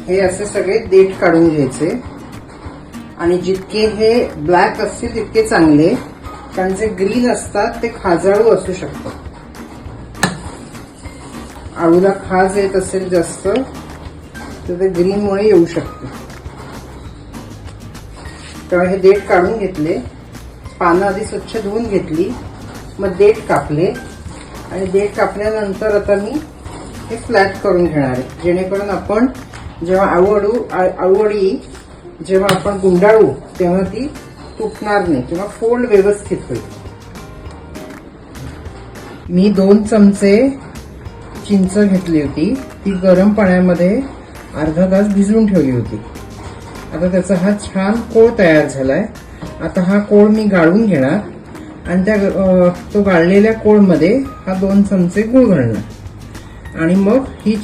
हे असे सगळे देठ काढून घ्यायचे आणि जितके हे ब्लॅक असतील तितके चांगले, कारण जे ग्रीन असतात ते खाजाळू असू शकतात. आळूला खाज येत असेल जास्त तर ते ग्रीनमुळे येऊ शकते. तेव्हा हे देठ काढून घेतले, पानं आधी स्वच्छ धुवून घेतली, मग देठ कापले आणि देठ कापल्यानंतर आता मी हे फ्लॅट करून घेणार आहे, जेणेकरून आपण जेव्हा आळूवडी जेव्हा आपण गुंडाळू तेव्हा ती तुटणार नाही किंवा फोल्ड व्यवस्थित होईल. मी 2 चमचे चिंच घेतली होती, ती गरम पाण्यामध्ये अर्धा तास भिजवून ठेवली होती. आता त्याचा हा छान कोळ तयार झालाय. आता हा कोळ मी गाळून घेणार आणि तो गाळलेल्या कोळमध्ये हा 2 चमचे गूळ घालणार आणि मग ही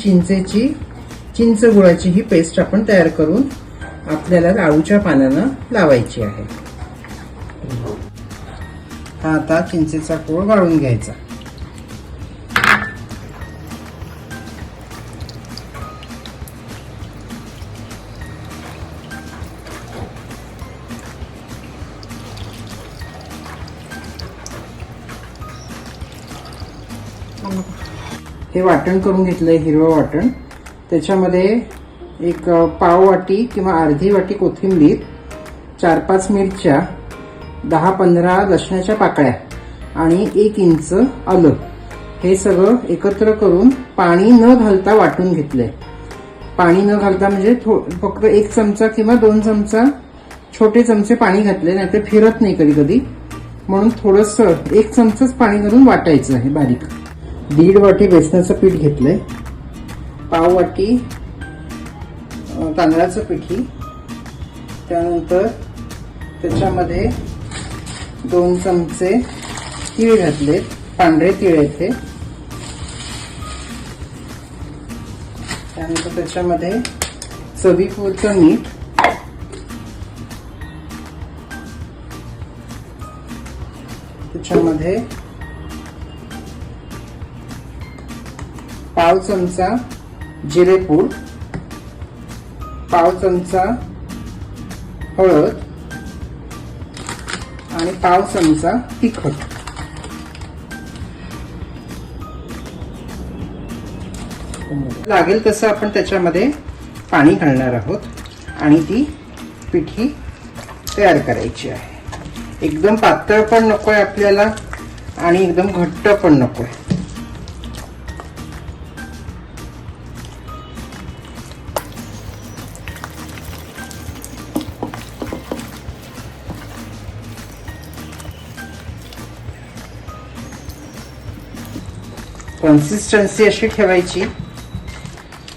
चिंच गुळाची ही पेस्ट आपण तयार करून आपल्याला आळूच्या पानांना लावायची आहे. हा आता चिंचेचा कोळ गाळून घ्यायचा. हे वाटण करून घेतलंय, हिरवं वाटण. त्याच्यामध्ये एक पाव वाटी किंवा अर्धी वाटी कोथिंबीर, 4-5 मिरच्या, 10-15 लसणाच्या पाकळ्या आणि 1 इंच आलं, हे सगळं एकत्र करून पाणी न घालता वाटून घेतलंय. पाणी न घालता म्हणजे फक्त 1 चमचा किंवा 2 चमचा छोटे चमचे पाणी घातले, नाही ते फिरत नाही कधी कधी, म्हणून थोडंसं 1 चमचाच पाणी घालून वाटायचं आहे बारीक. 1.5 वाटी बेसनाचं पीठ घेतलंय, पाव वाटी तांदळाचं पिठी, त्यानंतर त्याच्यामध्ये 2 चमचे तीळ घातले, पांढरे तीळ येथे. त्यानंतर त्याच्यामध्ये चवीपुरतं मीठ, त्याच्यामध्ये पाव चमचा जिरेपूड, पाव चमचा हळद आणि पाव चमचा तिखट. लागेल तसं आपण त्याच्यामध्ये पाणी घालणार आहोत आणि ती पिठी तयार करायची आहे. एकदम पातळ पण नकोय आपल्याला आणि एकदम घट्ट पण नकोय. कन्सिस्टन्सी अशी ठेवायची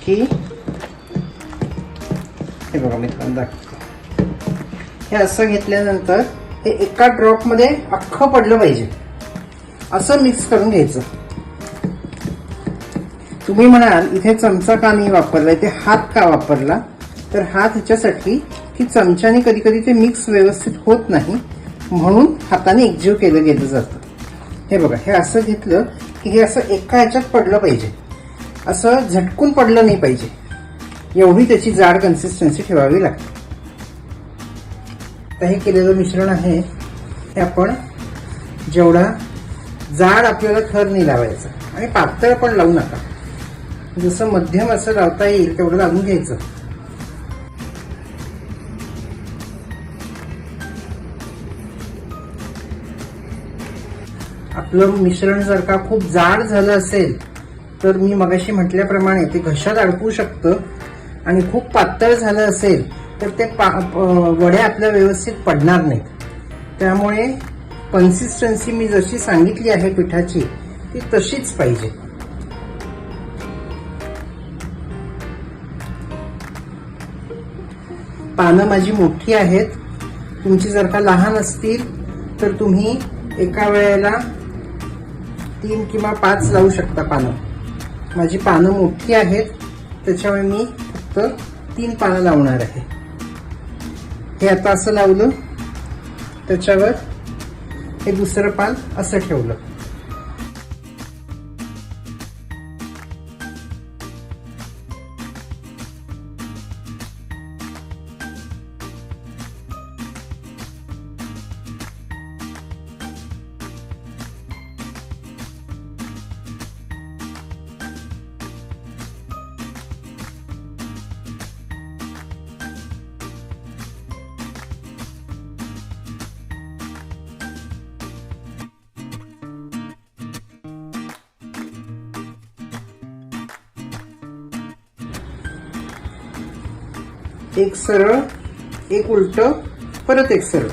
की हे बघा मी तुम्हाला दाखवतो. हे असं घेतल्यानंतर हे एका ड्रॉप मध्ये अख्खं पडलं पाहिजे, असं मिक्स करून घ्यायचं. तुम्ही म्हणाल इथे चमचा का नाही वापरला, इथे हात का वापरला, तर हात ह्याच्यासाठी की चमच्याने कधी कधी ते मिक्स व्यवस्थित होत नाही, म्हणून हाताने एकजीव केलं गेलं जातं. हे बघा, हे असं घेतलं की हे असं एका ह्याच्यात पडलं पाहिजे, असं झटकून पडलं नाही पाहिजे, एवढी त्याची जाड कन्सिस्टन्सी ठेवावी लागते. आता हे केलेलं मिश्रण आहे हे आपण जेवढा जाड आपल्याला थर नाही लावायचा आणि पातळ पण लावू नका, जसं मध्यम असं लावता येईल तेवढं लावून घ्यायचं. आपलं मिश्रण जर का खूप जाड झालं असेल तर मी मगाशी म्हटल्याप्रमाणे ते घशात अडकू शकतं, आणि खूप पातळ झालं असेल तर ते वड्या आपल्या व्यवस्थित पडणार नाहीत. त्यामुळे कन्सिस्टन्सी मी जशी सांगितली आहे पिठाची ती तशीच पाहिजे. पानं माझी मोठी आहेत, तुमची जर का लहान असतील तर तुम्ही एका वेळेला 3 किंवा 5 लावू शकता पानं. माझी पानं मोठी आहेत त्याच्यामुळे मी फक्त 3 पानं लावणार आहे. हे आता असं लावलं, त्याच्यावर हे दुसरं पान असं ठेवलं. एक सरळ, एक उलट, परत एक सरळ.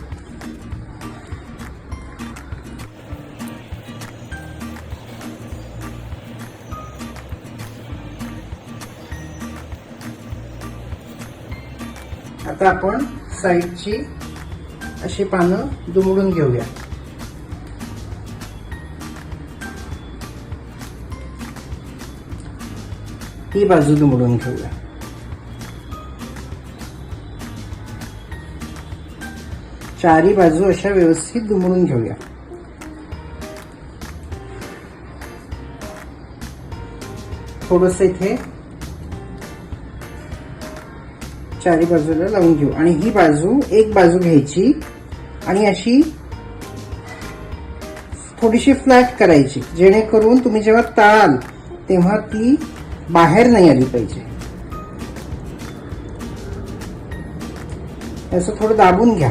आता आपण साईडची अशी पानं दुमडून घेऊया. ही बाजू दुमडून घेऊया. चारी बाजू अशा व्यवस्थित दुमडून घेऊया. थोडंसं इथे चारी बाजूला लावून घेऊ आणि ही बाजू एक बाजू घ्यायची आणि अशी थोडीशी फ्लॅट करायची, जेणेकरून तुम्ही जेव्हा तळाल तेव्हा ती बाहेर नाही आली पाहिजे. असं थोडं दाबून घ्या.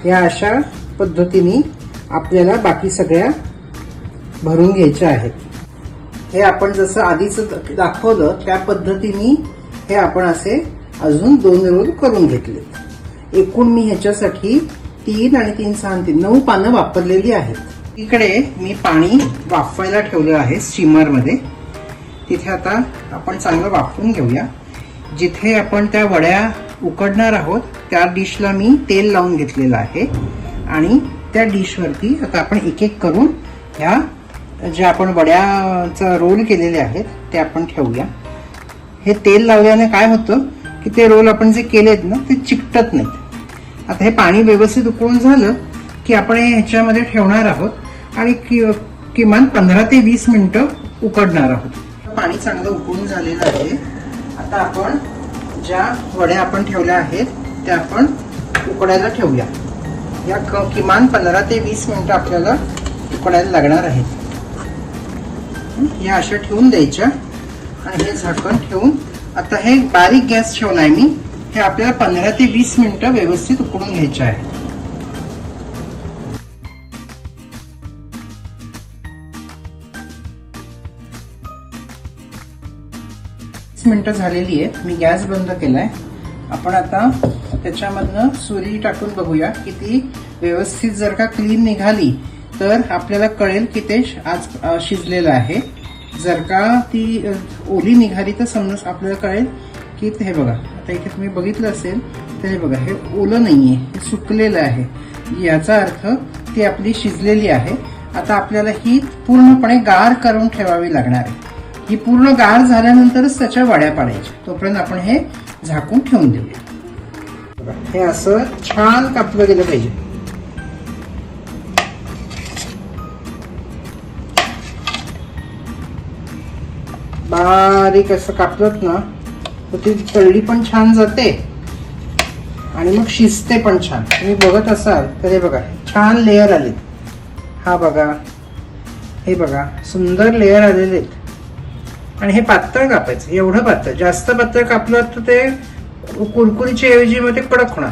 या अशा पद्धतीने आपल्याला बाकी सगळ्या भरून घ्यायच्या आहेत. हे आपण जसं आधीच दाखवलं त्या पद्धतीने हे आपण असे अजून 2 रोल करून घेतले. एकूण मी ह्याच्यासाठी 3 आणि 3, 6, 3, 9 पानं वापरलेली आहेत. इकडे मी पाणी वाफवायला ठेवलं आहे स्टीमर मध्ये. तिथे आता आपण चांगलं वाफवून घेऊया. जिथे आपण त्या वड्या उकडणार आहोत त्या डिशला मी तेल लावून घेतलेलं आहे आणि त्या डिशवरती आता आपण एक एक करून ह्या ज्या आपण वड्याचा रोल केलेले आहेत ते आपण ठेवूया. हे तेल लावल्याने काय होतं की ते रोल आपण जे केलेत ना ते चिकटत नाहीत. आता हे पाणी व्यवस्थित उकळून झालं की आपण ह्याच्यामध्ये ठेवणार आहोत आणि किमान 15 ते 20 मिनिटं उकडणार आहोत. पाणी चांगलं उकळून झालेलं आहे. आता आपण ज्या वड्या आपण ठेवल्या आहेत त्या आपण उकडायला ठेवूया. या किमान 15 ते 20 मिनिटं आपल्याला उकडायला लागणार आहेत. या अशा ठेवून द्यायच्या आणि हे झाकण ठेवून आता हे बारीक गॅस ठेवलाय मी. हे आपल्याला 15 ते 20 मिनिटं व्यवस्थित उकडून घ्यायचे आहे. मिनिटं झालेली आहे. मी गॅस बंद केलाय. आपण आता त्याच्यामधनं सुरी टाकून बघूया की ती व्यवस्थित जर का क्लीन निघाली तर आपल्याला कळेल की ते आज शिजलेलं आहे. जर का ती ओली निघाली तर समजा आपल्याला कळेल की हे बघा, आता इथे तुम्ही बघितलं असेल तर हे बघा, हे ओलं नाहीये, हे सुकलेलं आहे. याचा अर्थ ती आपली शिजलेली आहे. आता आपल्याला ही पूर्णपणे गार करून ठेवावी लागणार आहे. ही पूर्ण गार झाल्यानंतरच त्याच्या वड्या पाडायच्या. तोपर्यंत आपण हे झाकून ठेवून देऊया. हे असं छान कापलं गेलं पाहिजे. बारीक असं कापलत ना तर ती तळली पण छान जाते आणि मग शिजते पण छान. तुम्ही बघत असाल तर हे बघा छान लेअर आले. हा बघा, हे बघा सुंदर लेअर आलेले आहेत. आणि हे पातळ कापायचं, एवढं पातळ. जास्त पातळ कापलं तर ते कुरकुरीच्या ऐवजी मग ते कडक होणार,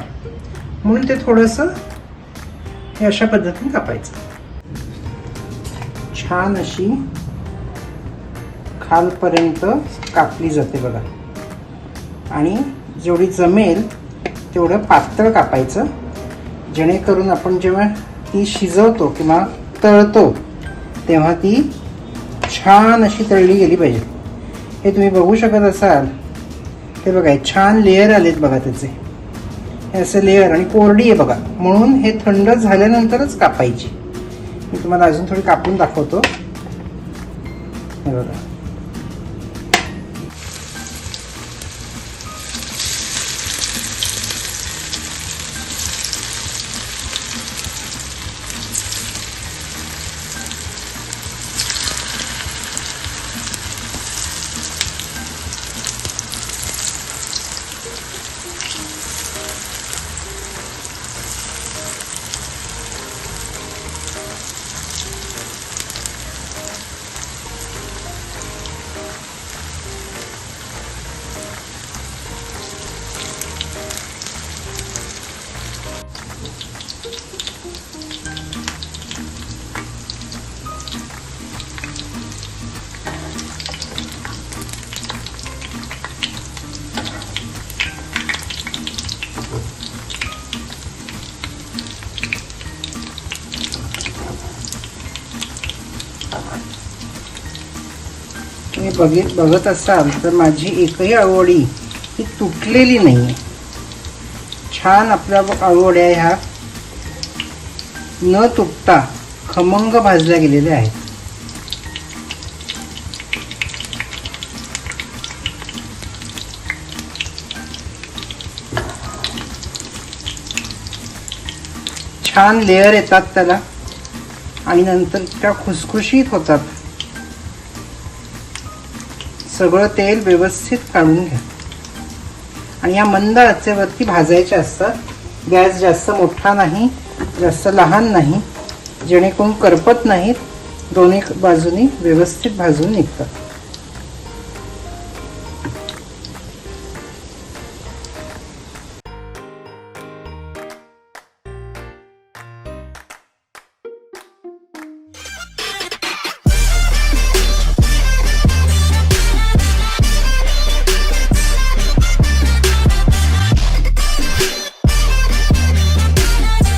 म्हणून ते थोडंसं हे अशा पद्धतीने कापायचं. छान अशी खालपर्यंत कापली जाते बघा. आणि जेवढी जमेल तेवढं पातळ कापायचं, जेणेकरून आपण जेव्हा ती शिजवतो किंवा तळतो तेव्हा ती छान अशी तळली गेली पाहिजे. हे तुम्ही बघू शकत असाल. ते बघा छान लेअर आलेत बघा त्याचे. हे असं लेअर आणि कोरडी आहे बघा, म्हणून हे थंड झाल्यानंतरच कापायची. मी तुम्हाला अजून थोडी कापून दाखवतो. हे बघा, बघत असाल तर माझी एकही अळूवडी ही तुटलेली नाही. छान आपल्या अळूवड्या ह्या न तुटता खमंग भाजल्या गेलेल्या आहेत. छान लेअर येतात त्याला आणि नंतर त्या खुसखुशीत होतात. सगळं तेल व्यवस्थित काढून घ्या आणि या मंद आचेवरती भाजायच्या असतात. गॅस जास्त मोठा नाही, जास्त लहान नाही, जेणेकरून करपत नाहीत, दोन्ही बाजूनी व्यवस्थित भाजून निघतात.